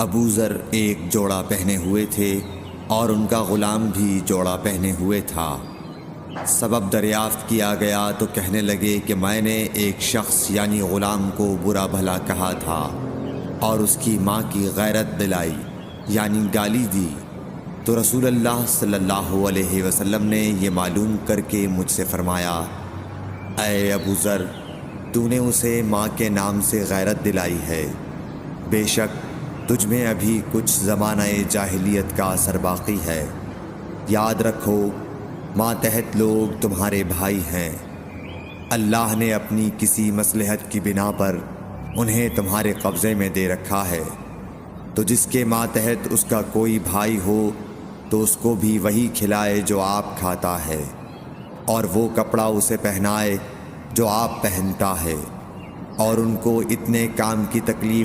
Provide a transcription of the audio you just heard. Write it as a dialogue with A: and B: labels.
A: ابو ذر ایک جوڑا پہنے ہوئے تھے اور ان کا غلام بھی جوڑا پہنے ہوئے تھا۔ سبب دریافت کیا گیا تو کہنے لگے کہ میں نے ایک شخص یعنی غلام کو برا بھلا کہا تھا اور اس کی ماں کی غیرت دلائی یعنی گالی دی، تو رسول اللہ صلی اللہ علیہ وسلم نے یہ معلوم کر کے مجھ سے فرمایا، اے ابو ذر، تو نے اسے ماں کے نام سے غیرت دلائی ہے، بے شک تجھ میں ابھی کچھ زمانہ جاہلیت کا اثر باقی ہے۔ یاد رکھو ماتحت لوگ تمہارے بھائی ہیں، اللہ نے اپنی کسی مصلحت کی بنا پر انہیں تمہارے قبضے میں دے رکھا ہے، تو جس کے ماتحت اس کا کوئی بھائی ہو تو اس کو بھی وہی کھلائے جو آپ کھاتا ہے، اور وہ کپڑا اسے پہنائے جو آپ پہنتا ہے، اور ان کو اتنے کام کی تکلیف